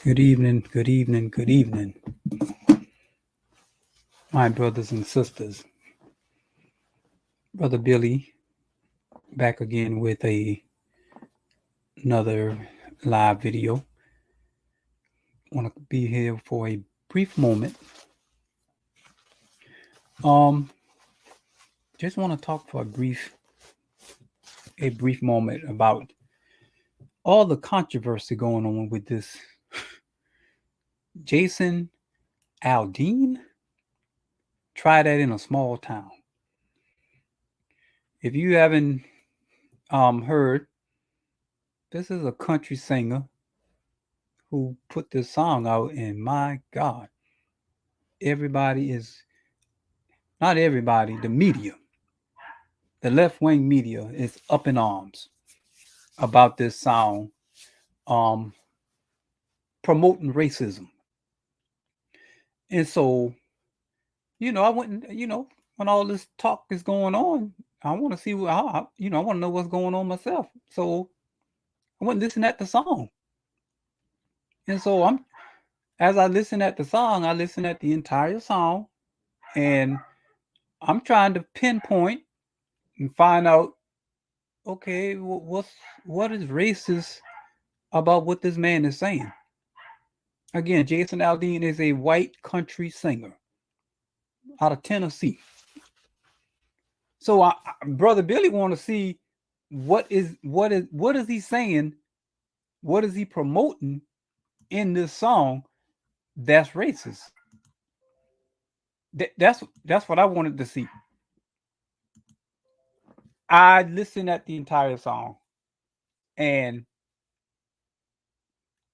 Good evening, good evening, good evening, my brothers and sisters. Brother Billy back again with another live video. Want to be here for a brief moment. Um, just want to talk for a brief moment about all the controversy going on with this Jason Aldean. Try that in a small town. If you haven't heard, this is a country singer who put this song out, and my God, everybody is not everybody, the media, the left wing media is up in arms about this song, um, promoting racism. And so, I went, when all this talk is going on, I want to see I want to know what's going on myself. So I went and listened at the song. And so as I listen at the song, I listen at the entire song, and I'm trying to pinpoint and find out, okay, what is racist about what this man is saying. Again, Jason Aldean is a white country singer out of Tennessee. So, Brother Billy, want to see what is he saying? What is he promoting in this song that's racist? That's what I wanted to see. I listened at the entire song, and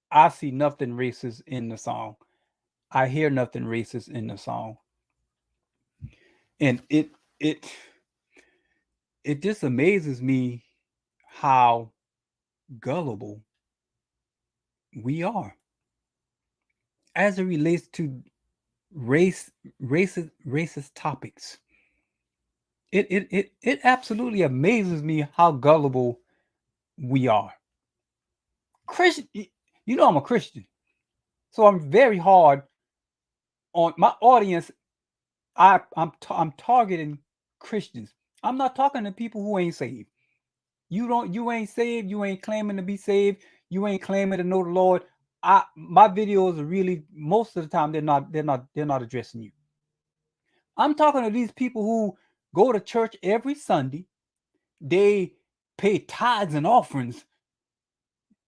I see nothing racist in the song. I hear nothing racist in the song, and it it just amazes me how gullible we are as it relates to racist topics. It absolutely amazes me how gullible we are. Christian, I'm a Christian, so I'm very hard on my audience. I'm targeting Christians. I'm not talking to people who ain't saved. You ain't saved, you ain't claiming to be saved, you ain't claiming to know the Lord. My videos are really, most of the time, they're not addressing you. I'm talking to these people who go to church every Sunday. They pay tithes and offerings.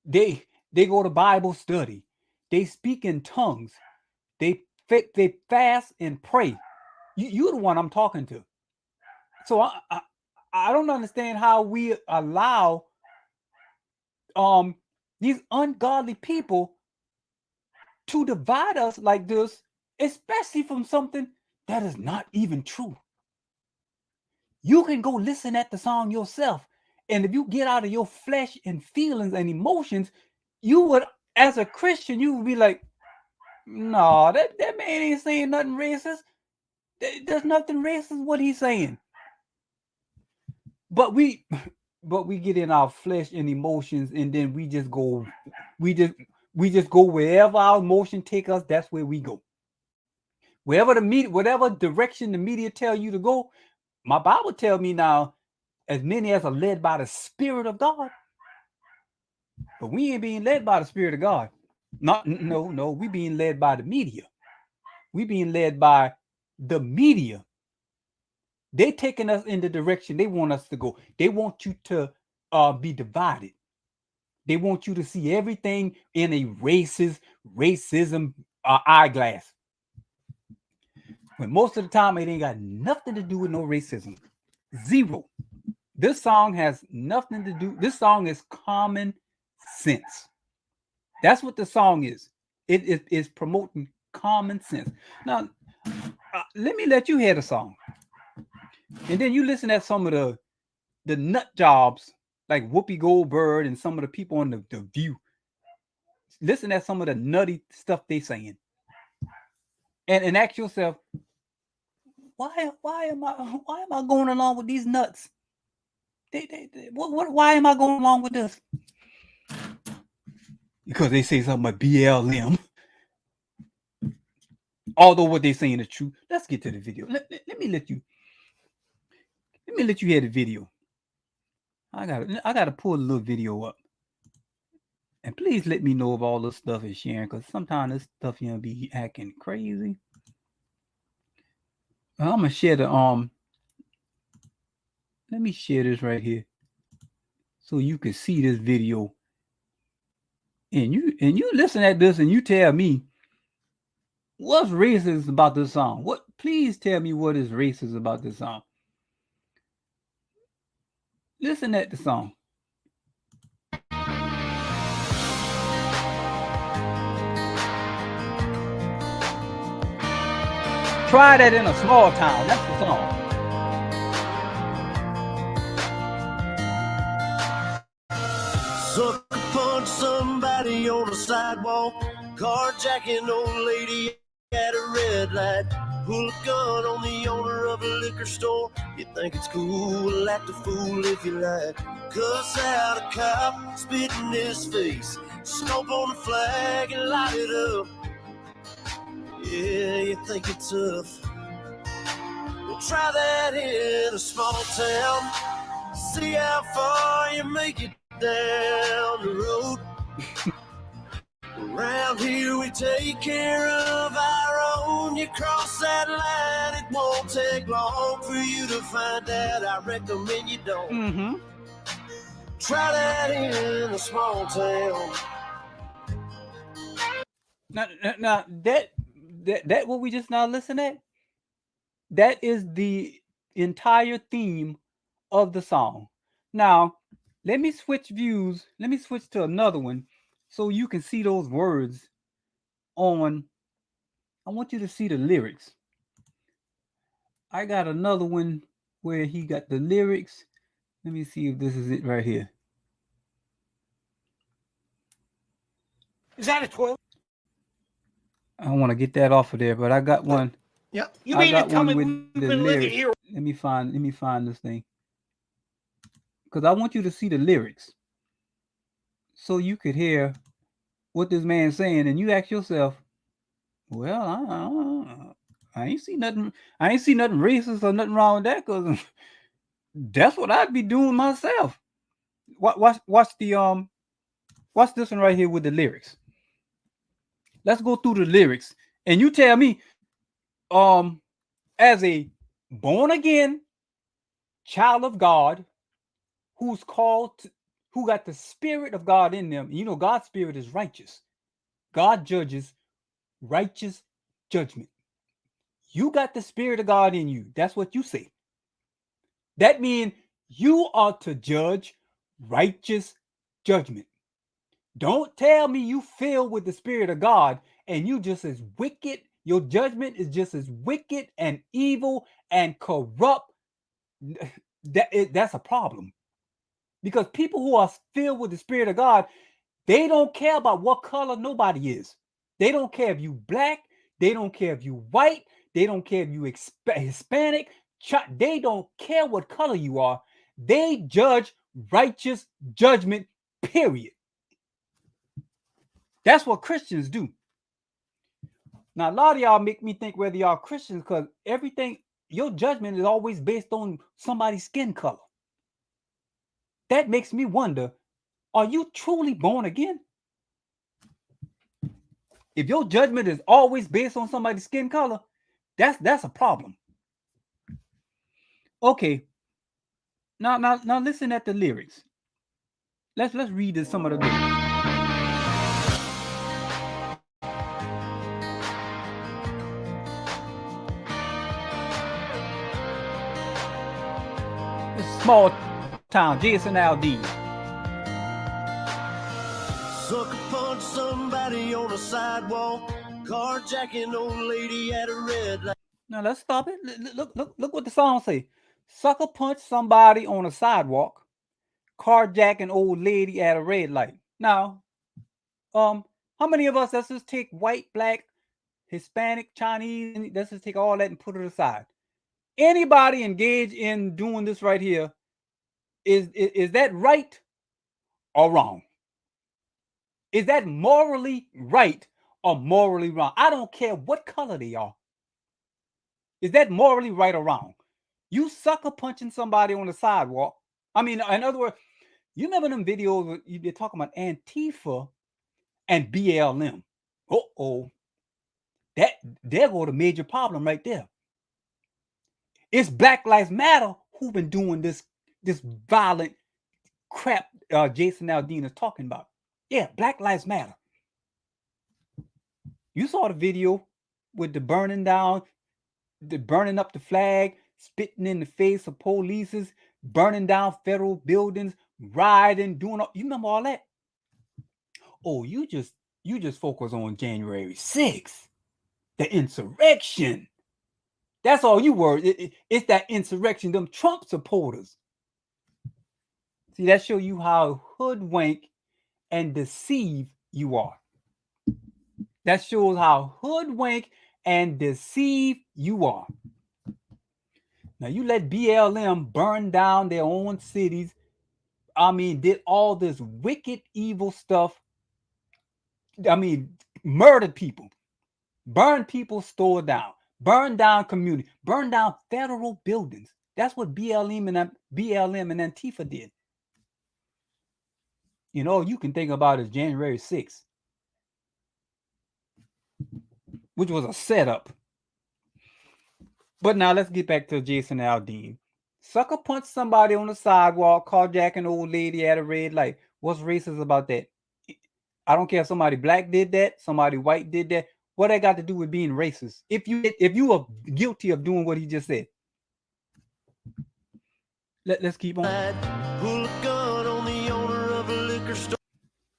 They go to Bible study. They speak in tongues. They fast and pray. You're the one I'm talking to. So I don't understand how we allow these ungodly people to divide us like this, especially from something that is not even true. You can go listen at the song yourself, and if you get out of your flesh and feelings and emotions, you would, as a Christian, you would be like, no, that man ain't saying nothing racist. There's nothing racist what he's saying. But we get in our flesh and emotions, and then we just go wherever our emotion take us. That's where we go. Whatever direction the media tell you to go. My Bible tell me now, as many as are led by the Spirit of God. But we ain't being led by the Spirit of God. No, we being led by the media. We being led by the media. They taking us in the direction they want us to go. They want you to be divided. They want you to see everything in a racism eyeglass. When most of the time it ain't got nothing to do with no racism. Zero. This song has nothing to do. This song is common sense. That's what the song is. It is promoting common sense. Now, let me let you hear the song, and then you listen at some of the nut jobs like Whoopi Goldberg and some of the people on the View. Listen at some of the nutty stuff they saying, and ask yourself, why am I going along with these nuts? Why am I going along with this? because they say something about BLM. Although what they're saying is true. Let's get to the video. Let me let you hear the video. I gotta pull a little video up. And please let me know if all this stuff is sharing, because sometimes this stuff be acting crazy. I'm gonna share the let me share this right here so you can see this video. And you listen at this and you tell me what's racist about this song. Please tell me what is racist about this song. Listen at the song. Try that in a small town. That's the song. Sucker punch somebody on the sidewalk, carjacking old lady at a red light, pull a gun on the owner of a liquor store. You think it's cool, act a fool if you like, cuss out a cop, spit in his face, stomp on the flag and light it up. Yeah, you think it's tough. Well, try that in a small town, see how far you make it down the road. Around here we take care of our own. You cross that line, it won't take long for you to find out. I recommend you don't. Try that in a small town. Now that what we just now listen at, that is the entire theme of the song. Now, let me switch views. Let me switch to another one so you can see those words on. I want you to see the lyrics. I got another one where he got the lyrics. Let me see if this is it right here. Is that a toilet? I want to get that off of there, but I got one. Yeah. You mean to tell me we've been living here? Let me find this thing. Because I want you to see the lyrics so you could hear what this man's saying, and you ask yourself, well, I ain't see nothing racist or nothing wrong with that, because that's what I'd be doing myself. Watch this one right here with the lyrics. Let's go through the lyrics, and you tell me, as a born again child of God, who's who got the Spirit of God in them. You know, God's Spirit is righteous. God judges righteous judgment. You got the Spirit of God in you. That's what you say. That means you are to judge righteous judgment. Don't tell me you filled with the Spirit of God and you just as wicked. Your judgment is just as wicked and evil and corrupt. That's a problem. Because people who are filled with the Spirit of God, they don't care about what color nobody is. They don't care if you black. They don't care if you white. They don't care if you Hispanic. They don't care what color you are. They judge righteous judgment, period. That's what Christians do. Now, a lot of y'all make me think whether y'all Christians, because everything, your judgment is always based on somebody's skin color. That makes me wonder, are you truly born again? If your judgment is always based on somebody's skin color, that's a problem. Okay. Now listen at the lyrics. Let's read some of the lyrics. This small town, Jason Aldean. Sucker punch somebody on a sidewalk, carjacking old lady at a red light. Now let's stop it. Look what the song say. Sucker punch somebody on a sidewalk, carjack an old lady at a red light. Now, how many of us, let's just take white, black, Hispanic, Chinese, let's just take all that and put it aside. Anybody engaged in doing this right here, is that right or wrong? Is that morally right or morally wrong? I don't care what color they are. Is that morally right or wrong? You sucker punching somebody on the sidewalk. I mean, in other words, you remember them videos they're talking about Antifa and BLM. Uh-oh. That there go the major problem right there. It's Black Lives Matter who've been doing this violent crap Jason Aldean is talking about. Yeah, Black Lives Matter. You saw the video with the burning up the flag, spitting in the face of police, burning down federal buildings, rioting, doing all, you remember all that? Oh, you just focus on January 6th, the insurrection. That's all you were. It's that insurrection, them Trump supporters. See, that show you how hoodwink and deceive you are. That shows how hoodwink and deceive you are. Now you let BLM burn down their own cities. I mean, did all this wicked, evil stuff. I mean, murdered people, burn people's store down, burn down community, burn down federal buildings. That's what BLM and Antifa did. You know, you can think about is January 6th, which was a setup. But now let's get back to Jason Aldean. Sucker punch somebody on the sidewalk, carjack an old lady at a red light. What's racist about that? I don't care if somebody black did that, somebody white did that. What that got to do with being racist? If you are guilty of doing what he just said. Let's keep on. Pull a gun on the owner of a liquor store.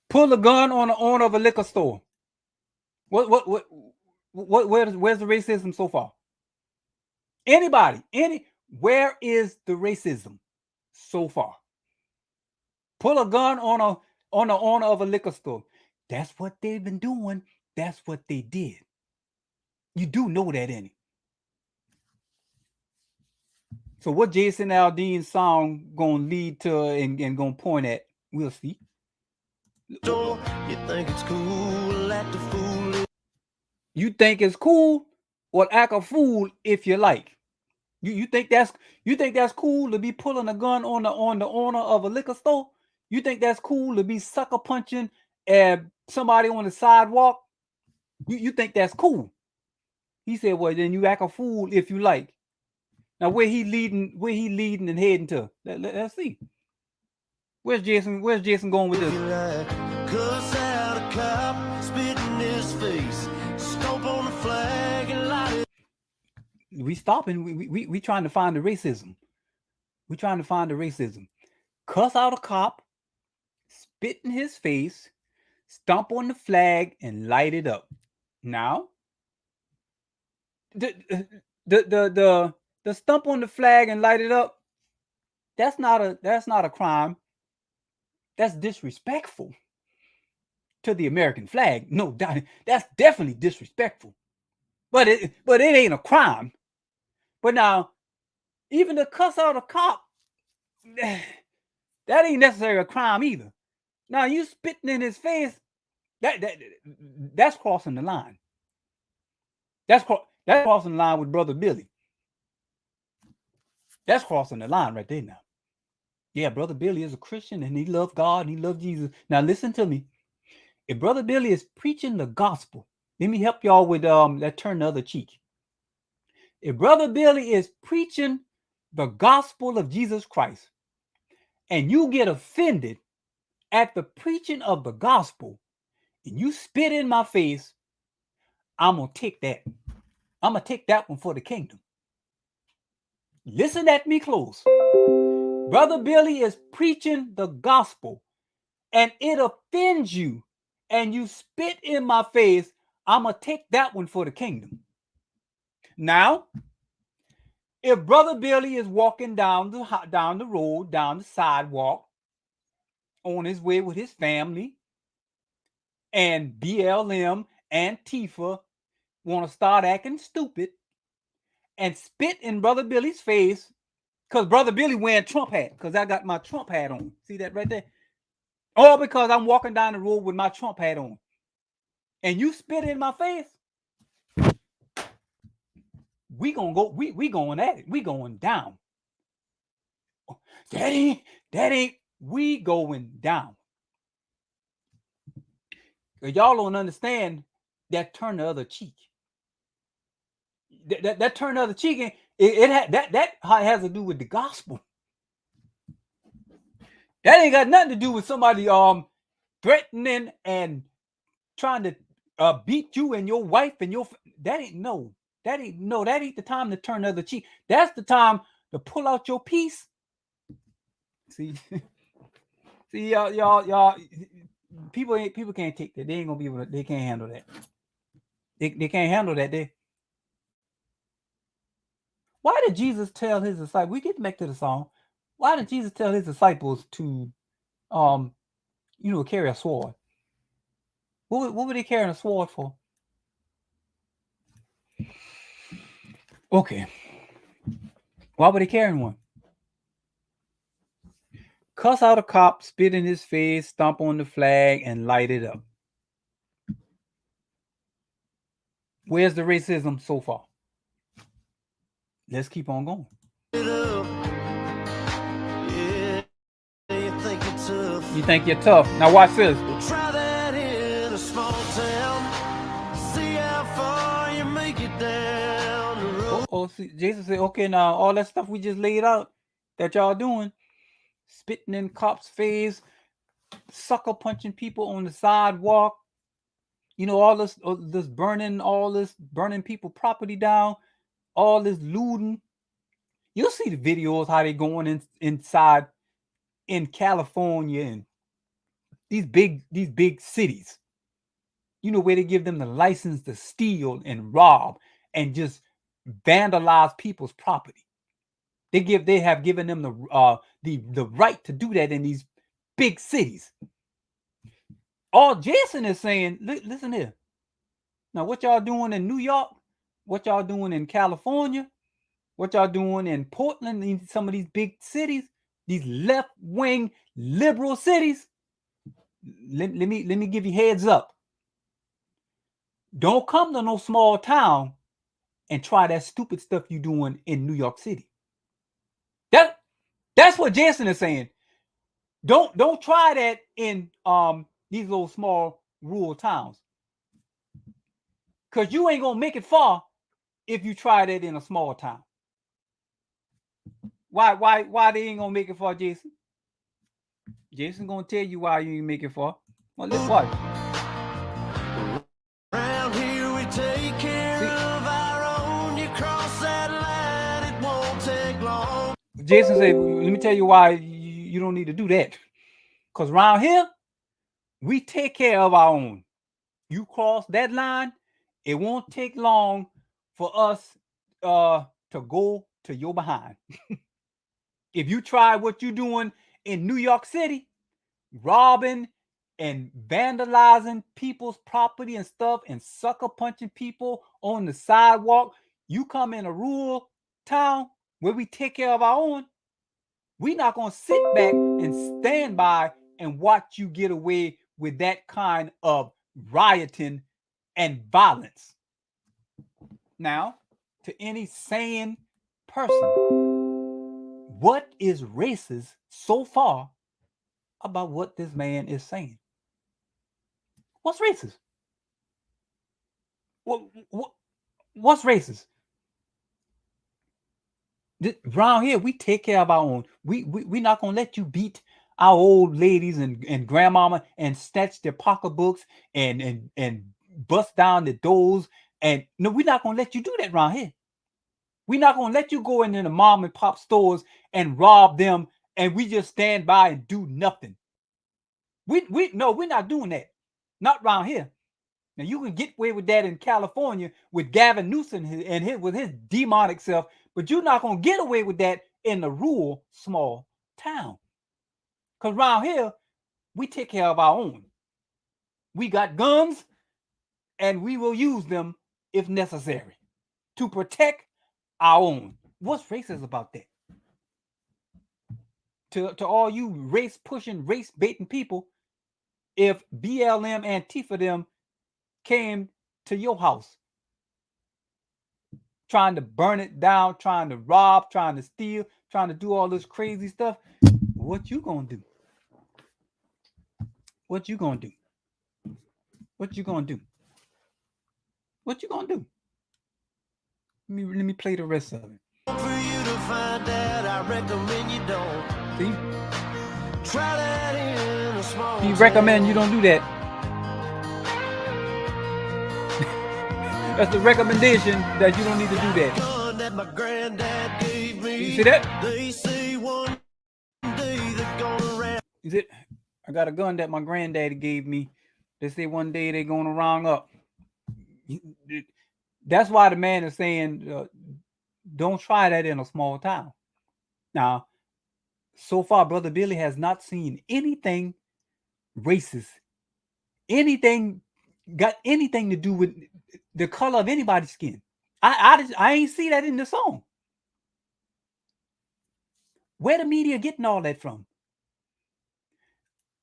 Pull a gun on the owner of a liquor store. Where's the racism so far? Anybody? Where is the racism so far? Pull a gun on the owner of a liquor store. That's what they've been doing. That's what they did. You do know that, ain't it? So what Jason Aldean's song gonna lead to and gonna point at? We'll see. You think it's cool, act a fool. You think it's cool, or act a fool if you like. You think that's cool to be pulling a gun on the owner of a liquor store? You think that's cool to be sucker punching somebody on the sidewalk? You think that's cool? He said, well, then you act a fool if you like. Now where he leading and heading to? Let's see. Where's Jason going with this? Cuss out a cop, spit in his face, stomp on the flag and light it. We stopping. We trying to find the racism. We trying to find the racism. Cuss out a cop, spit in his face, stomp on the flag, and light it up. Now, the stomp on the flag and light it up. That's not a crime. That's disrespectful to the American flag. No doubt, that's definitely disrespectful. But it ain't a crime. But now, even to cuss out a cop, that ain't necessarily a crime either. Now you spitting in his face, that's crossing the line. That's crossing the line with Brother Billy. That's crossing the line right there now. Yeah, Brother Billy is a Christian and he loves God and he loves Jesus. Now listen to me. If Brother Billy is preaching the gospel, let me help y'all with that turn the other cheek. If Brother Billy is preaching the gospel of Jesus Christ and you get offended at the preaching of the gospel and you spit in my face, I'm going to take that. I'm going to take that one for the kingdom. Listen at me close. Brother Billy is preaching the gospel and it offends you and you spit in my face, I'm going to take that one for the kingdom. Now, if Brother Billy is walking down the road, down the sidewalk, on his way with his family, and BLM and Antifa want to start acting stupid and spit in Brother Billy's face, because Brother Billy wearing Trump hat, because I got my Trump hat on. See that right there? All because I'm walking down the road with my Trump hat on. And you spit in my face. We gonna go, we going at it. We going down. That ain't, we going down. Y'all don't understand that turn the other cheek. That turn the other cheek, that has to do with the gospel. That ain't got nothing to do with somebody threatening and trying to beat you and your wife and your. That ain't the time to turn the other cheek. That's the time to pull out your piece. See, y'all. People can't take that. They ain't gonna be able to. They can't handle that. They can't handle that. Why did Jesus tell his disciples? We get back to the song. Why did Jesus tell his disciples to, carry a sword? What were they carrying a sword for? Okay. Why were they carrying one? Cuss out a cop, spit in his face, stomp on the flag, and light it up. Where's the racism so far? Let's keep on going. You think you're tough. Now watch this. We'll try that in a small town. See how far you make it down the road. See, Jason said, okay, now all that stuff we just laid out that y'all doing, spitting in cops' face, sucker punching people on the sidewalk, all this burning people property down, all this looting. You'll see the videos how they going inside in California and these big cities, where they give them the license to steal and rob and just vandalize people's property. They have given them the right to do that in these big cities. All Jason is saying, listen here. Now, what y'all doing in New York? What y'all doing in California? What y'all doing in Portland? In some of these big cities, these left-wing liberal cities. Let me give you heads up. Don't come to no small town and try that stupid stuff you doing in New York City. That's what Jason is saying. Don't try that in these little small rural towns. Because you ain't gonna make it far if you try that in a small town. Why they ain't gonna make it far, Jason? Jason gonna tell you why you ain't make it far. Well, let's watch. Around here we take care of our own. You cross that line, it won't take long. Jason said, let me tell you why you don't need to do that. Because around here, we take care of our own. You cross that line, it won't take long for us to go to your behind. If you try what you're doing in New York City, robbing and vandalizing people's property and stuff and sucker punching people on the sidewalk, you come in a rural town where we take care of our own, we're not going to sit back and stand by and watch you get away with that kind of rioting and violence. Now, to any sane person, what is racist so far about what this man is saying? What's racist? What's racist? Around here, we take care of our own. We're not gonna let you beat our old ladies and grandmama and snatch their pocketbooks and bust down the doors. And no, we're not gonna let you do that around here. We're not gonna let you go into the mom and pop stores and rob them, and we just stand by and do nothing. We're not doing that. Not around here. Now you can get away with that in California with Gavin Newsom and with his demonic self, but you're not gonna get away with that in the rural small town. Because around here, we take care of our own. We got guns, and we will use them if necessary to protect our own. What's racist about that? To all you race pushing, race baiting people, if BLM Antifa them came to your house trying to burn it down, trying to rob, trying to steal, trying to do all this crazy stuff, what you gonna do? What you gonna do? What you gonna do? What you gonna do? Let me play the rest of it. For you to find out, I recommend you don't. See? Try that in a small He recommend you don't do that. That's the recommendation that you don't need to do that. gun that my granddad gave me. You see that? They say one day they're gonna wrap. Is it? I got a gun that my granddaddy gave me. They say one day they're gonna round up. That's why the man is saying, don't try that in a small town. Now, so far, Brother Billy has not seen anything racist, anything got anything to do with the color of anybody's skin. I ain't see that in the song. Where the media getting all that from?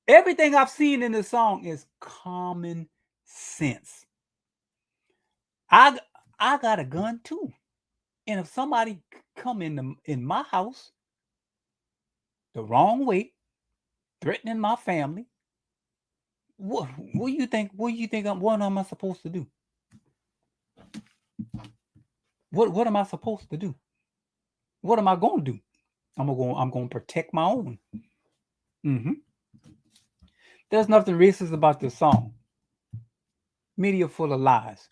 Everything I've seen in the song is common sense. I got a gun too, and if somebody come in my house the wrong way, threatening my family, what do you think? What am I supposed to do? What am I supposed to do? What am I going to do? I'm going to protect my own. There's nothing racist about this song. Media full of lies.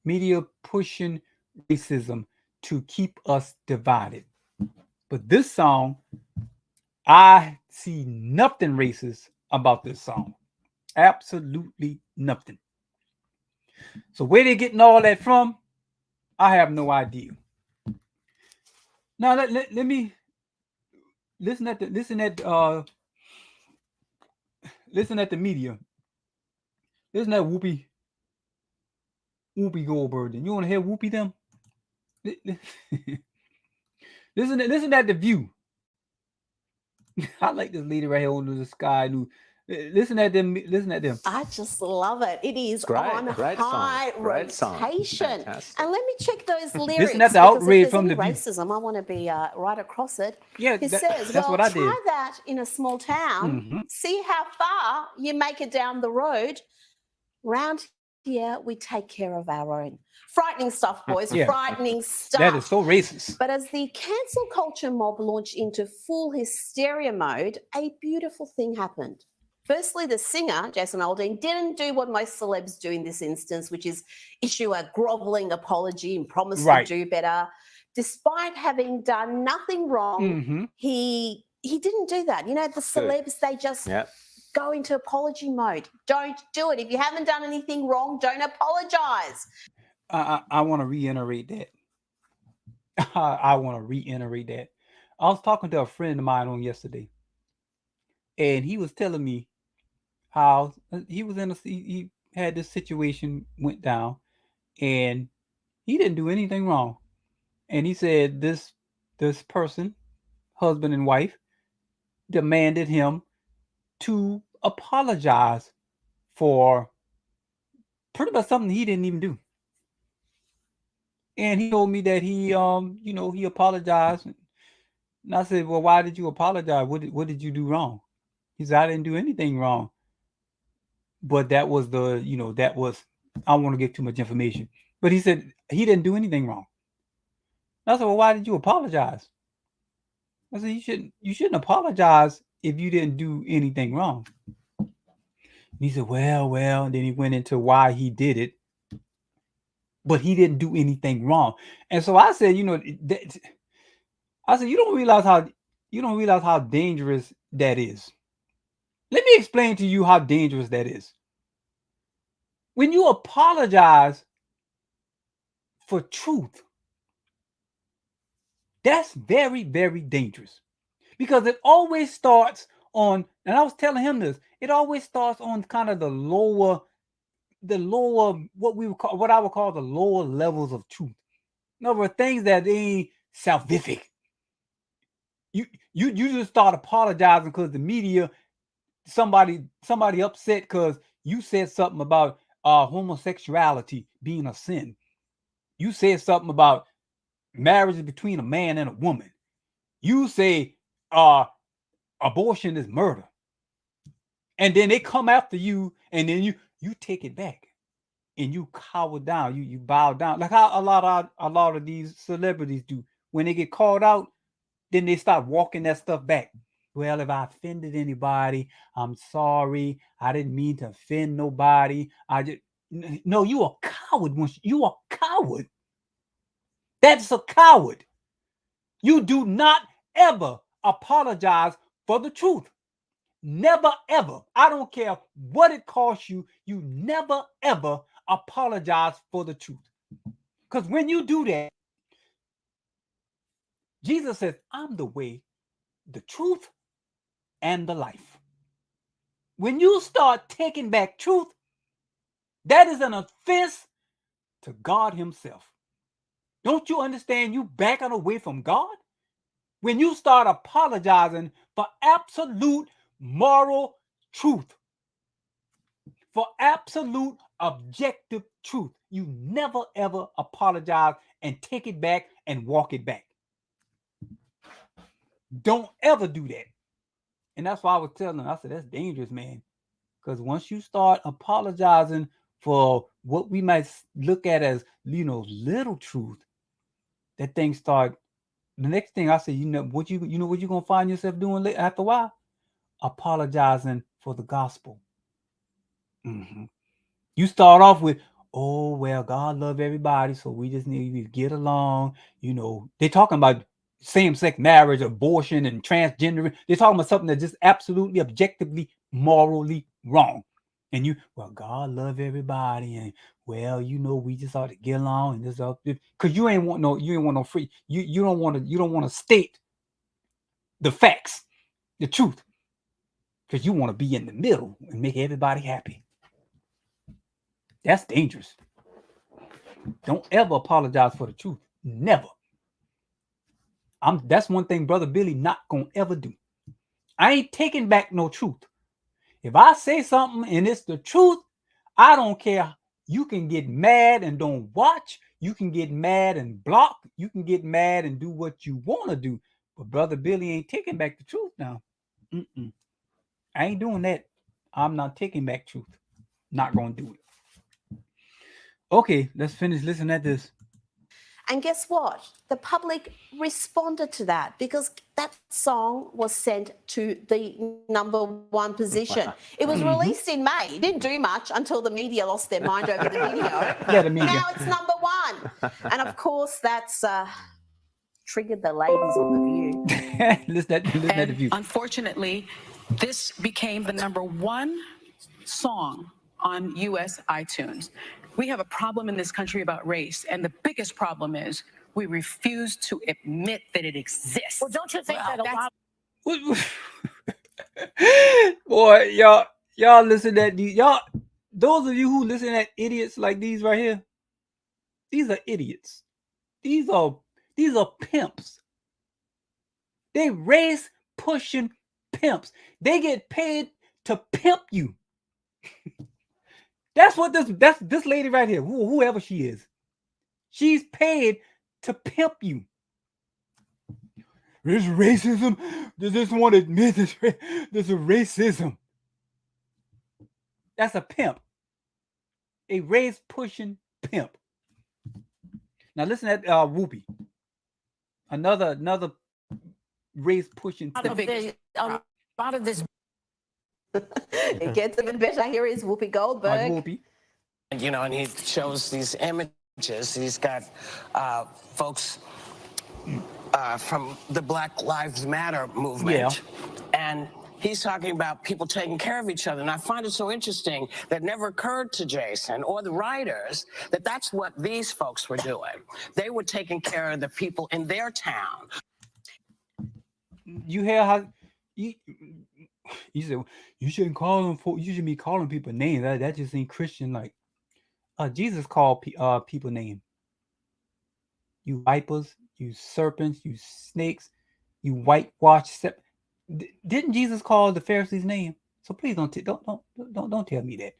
Media pushing racism to keep us divided. But this song, I see nothing racist about this song. Absolutely nothing. So where they getting all that from, I have no idea. Now let me listen at the media. Listen at Whoopi Goldberg. You want to hear Whoopi them? Listen at The View. I like this lady right here under the sky. Listen at them. I just love it. It is on high rotation. And let me check those lyrics. Listen at the outrage from the The View. racism. I want to be right across it. Yeah, it says, that's what I did. Try that in a small town. See how far you make it down the road. Round here, we take care of our own. Frightening stuff, boys. Yeah. Frightening stuff. That is so racist. But as the cancel culture mob launched into full hysteria mode, a beautiful thing happened. Firstly, the singer, Jason Aldean, didn't do what most celebs do in this instance, which is issue a groveling apology and promise to do better. Despite having done nothing wrong, he didn't do that. You know, the celebs, they just go into apology mode. Don't do it. If you haven't done anything wrong, don't apologize. I want to reiterate that. I was talking to a friend of mine on yesterday, and he was telling me how he was he had this situation went down, and he didn't do anything wrong. And he said this person, husband and wife, demanded him to apologize for pretty much something he didn't even do. And he told me that he he apologized. And I said, well, why did you apologize? What did you do wrong? He said, I didn't do anything wrong. But that was I don't want to give too much information. But he said he didn't do anything wrong. And I said, well, why did you apologize? I said, you shouldn't apologize if you didn't do anything wrong. And he said, well, and then he went into why he did it. But he didn't do anything wrong. And so I said, I said, you don't realize how dangerous that is. Let me explain to you how dangerous that is. When you apologize for truth, that's very, very dangerous. Because it always starts on, and I was telling him this, it always starts on kind of the lower, what I would call the lower levels of truth. In other words, things that ain't salvific. You just start apologizing because the media somebody upset because you said something about homosexuality being a sin. You said something about marriage between a man and a woman. You say abortion is murder. And then they come after you, and then you take it back and you cower down, you bow down. Like how a lot of these celebrities do. When they get called out, then they start walking that stuff back. Well, if I offended anybody, I'm sorry. I didn't mean to offend nobody. No, you a coward. You a coward. That's a coward. You do not ever apologize for the truth. Never ever. I don't care what it costs you. You never ever apologize for the truth. Because when you do that, Jesus says, I'm the way, the truth, and the life. When you start taking back truth, that is an offense to God himself. Don't you understand you backing away from God? When you start apologizing for absolute moral truth, for absolute objective truth, you never ever apologize and take it back and walk it back. Don't ever do that. And that's why I was telling them, I said, that's dangerous, man. Because once you start apologizing for what we might look at as, little truth, that thing start, the next thing I say, what you're going to find yourself doing after a while? Apologizing for the gospel. Mm-hmm. You start off with, oh, well, God love everybody, so we just need to get along. They're talking about same-sex marriage, abortion, and transgender. They're talking about something that's just absolutely, objectively, morally wrong. And God love everybody, and we just ought to get along, and this because you ain't want no free. You don't want to state the facts, the truth, because you want to be in the middle and make everybody happy. That's dangerous. Don't ever apologize for the truth. Never. That's one thing Brother Billy not gonna ever do. I ain't taking back no truth. If I say something and it's the truth, I don't care. You can get mad and don't watch. You can get mad and block. You can get mad and do what you want to do. But Brother Billy ain't taking back the truth now. I ain't doing that. I'm not taking back truth. Not gonna do it. Okay, let's finish listening at this. And guess what? The public responded to that because that song was sent to the #1 position. It was released in May. It didn't do much until the media lost their mind over the video. Yeah, the media. Now it's #1. And of course, that's triggered the ladies on The View. listen at The View. Unfortunately, this became the #1 song on U.S. iTunes. We have a problem in this country about race, and the biggest problem is we refuse to admit that it exists. Well, don't you think that a lot? Boy, y'all listen to that. Y'all, those of you who listen at idiots like these right here, these are idiots. These are pimps. They race pushing pimps. They get paid to pimp you. That's what this lady right here, whoever she is, she's paid to pimp you. There's racism. Does this one admit this? There's a racism. That's a pimp. A race pushing pimp. Now listen at Whoopi. Another race pushing pimp. A lot of this. It gets even better. Here is Whoopi Goldberg. Whoopi. And he shows these images. He's got folks from the Black Lives Matter movement. Yeah. And he's talking about people taking care of each other. And I find it so interesting that never occurred to Jason or the writers that that's what these folks were doing. They were taking care of the people in their town. You hear how you said you shouldn't call them you shouldn't be calling people names. That just ain't Christian. Like Jesus called people names. You vipers, you serpents, you snakes, you whitewashed. Didn't Jesus call the Pharisees name? So please don't tell me that.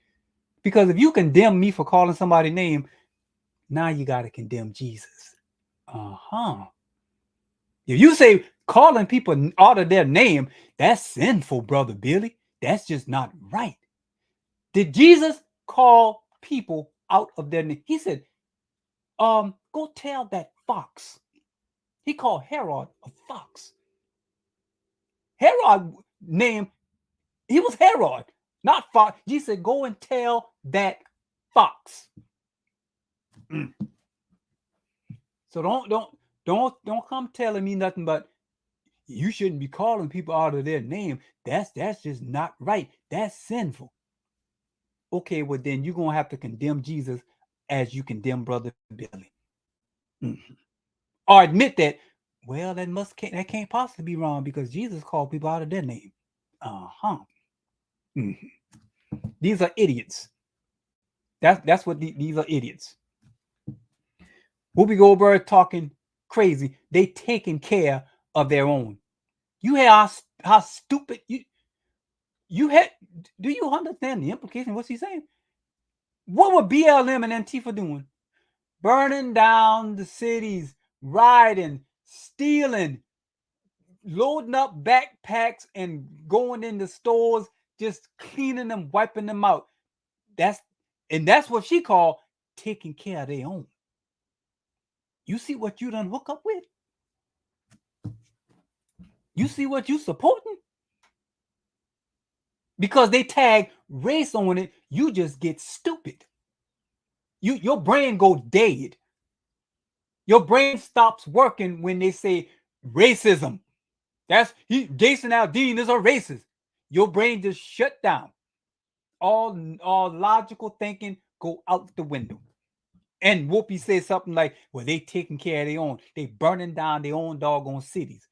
Because if you condemn me for calling somebody's name, now you got to condemn Jesus. If you say calling people out of their name, that's sinful, Brother Billy. That's just not right. Did Jesus call people out of their name? He said, go tell that fox. He called Herod a fox. Herod name, he was Herod, not fox. Jesus said, go and tell that fox. So don't come telling me nothing but you shouldn't be calling people out of their name. That's just not right. That's sinful. Okay, well then you're gonna have to condemn Jesus as you condemn Brother Billy. Or admit that, well, that can't possibly be wrong because Jesus called people out of their name. These are idiots. That's what these are idiots. Whoopi Goldberg talking crazy. They taking care of their own. You hear how stupid you had. Do you understand the implication of what she's saying? What were BLM and Antifa doing? Burning down the cities, rioting, stealing, loading up backpacks and going into stores, just cleaning them, wiping them out. That's what she called taking care of their own. You see what you done hook up with? You see what you supporting? Because they tag race on it, you just get stupid. Your brain go dead. Your brain stops working when they say racism. Jason Aldean is a racist. Your brain just shut down. All logical thinking go out the window. And Whoopi says something like, well, they taking care of their own. They burning down their own doggone cities.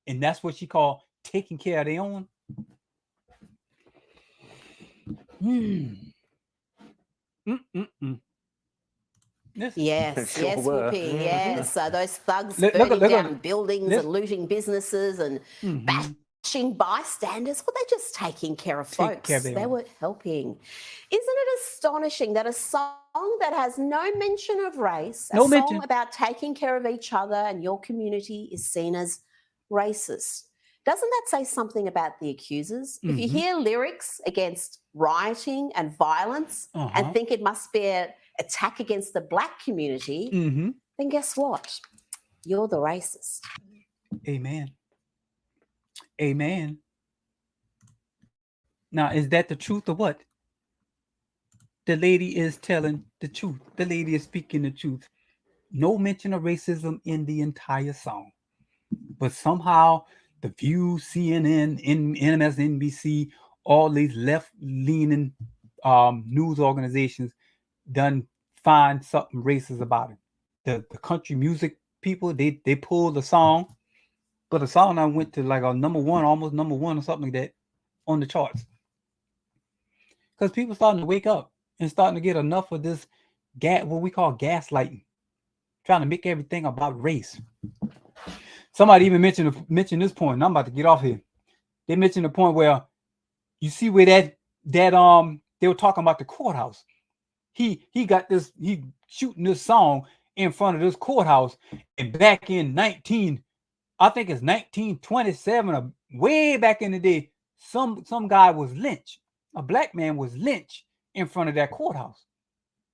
And that's what she called taking care of their own. Yes, Sure yes, were. Whoopi, yes. Those thugs Look burning at- down buildings let's- and looting businesses and bashing bystanders. Were they just taking care of Take folks? care of their They own. were helping. Isn't it astonishing that a song that has no mention of race, a No song mention. about taking care of each other and your community is seen as racist? Doesn't that say something about the accusers? If you hear lyrics against rioting and violence and think it must be an attack against the Black community, then guess what? You're the racist. Amen. Amen. Now, is that the truth or what? The lady is telling the truth. The lady is speaking the truth. No mention of racism in the entire song. But somehow the View, CNN, MSNBC, all these left-leaning news organizations done find something racist about it. The country music people, they pulled the song, but the song now went to like a number one, almost number one or something like that on the charts. Because people starting to wake up and starting to get enough of this what we call gaslighting, trying to make everything about race. Somebody even mentioned this point, and I'm about to get off here. They mentioned the point where you see where that they were talking about the courthouse. He got this, he shooting this song in front of this courthouse, and back in 1927, or way back in the day, some guy was lynched. A Black man was lynched in front of that courthouse.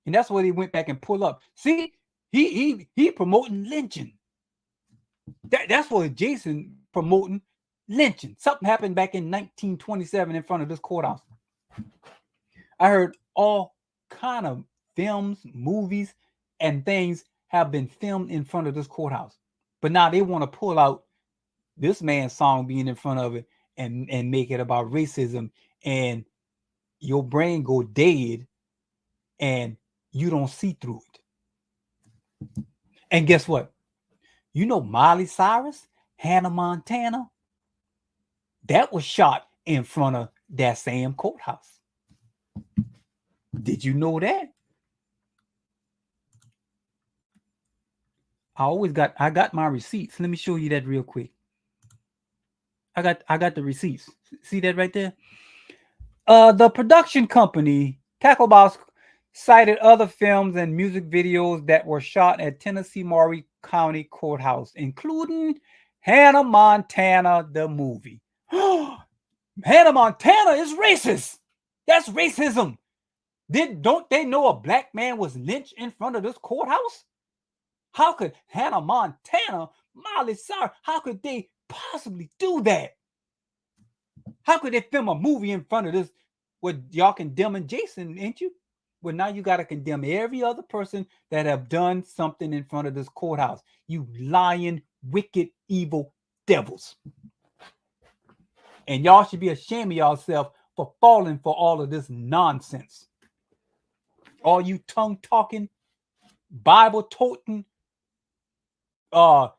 And that's where they went back and pull up. See, he promoting lynching. That's what Jason promoting lynching. Something happened back in 1927 in front of this courthouse. I heard all kind of films, movies, and things have been filmed in front of this courthouse. But now they want to pull out this man's song being in front of it and make it about racism, and your brain go dead and you don't see through it. And guess what? You know Miley Cyrus, Hannah Montana, that was shot in front of that same courthouse. Did you know that? I got my receipts. Let me show you that real quick. I got the receipts. See that right there? The production company, Cacklebox, cited other films and music videos that were shot at Tennessee Maury County Courthouse, including Hannah Montana, the movie. Hannah Montana is racist. That's racism. Don't they know a black man was lynched in front of this courthouse? How could Hannah Montana, Miley Cyrus, how could they possibly do that? How could they film a movie in front of this? Well, y'all condemning Jason, ain't you? Well, now you got to condemn every other person that have done something in front of this courthouse. You lying, wicked, evil devils. And y'all should be ashamed of yourself for falling for all of this nonsense. All you tongue-talking, Bible-toting,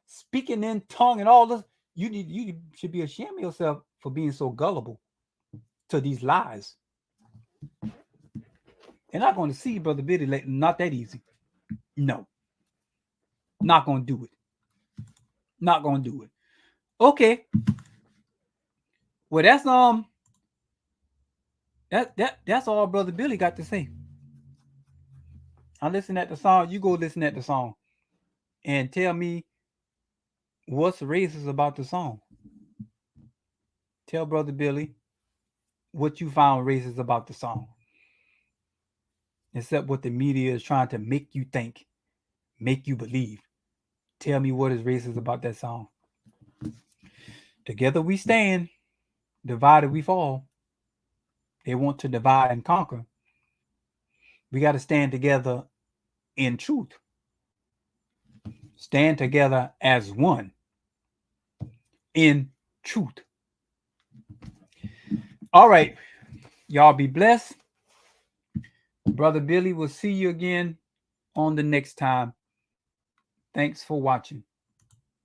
speaking in tongue and all this, you should be ashamed of yourself for being so gullible to these lies. They're not going to see Brother Billy later. Not that easy. No. Not going to do it. Not going to do it. Okay. Well, that's all Brother Billy got to say. I listen at the song. You go listen at the song and tell me what's racist about the song. Tell Brother Billy what you found racist about the song. Except what the media is trying to make you think, make you believe. Tell me what is racist about that song. Together we stand, divided we fall. They want to divide and conquer. We got to stand together in truth. Stand together as one in truth. All right. Y'all be blessed. Brother Billy will see you again on the next time. Thanks for watching.